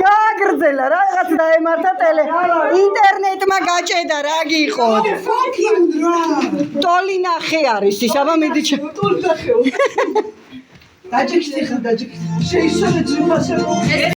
გააგრძელა რაღაც დაემართა ტელე ინტერნეტმა გაჭედა რა გიყოთ ტოლი ნახე არის ის აბა მიდი ტოლი ნახეო დაჯექცი ხა დაჯექცი შეისწავლე ძვირფასებო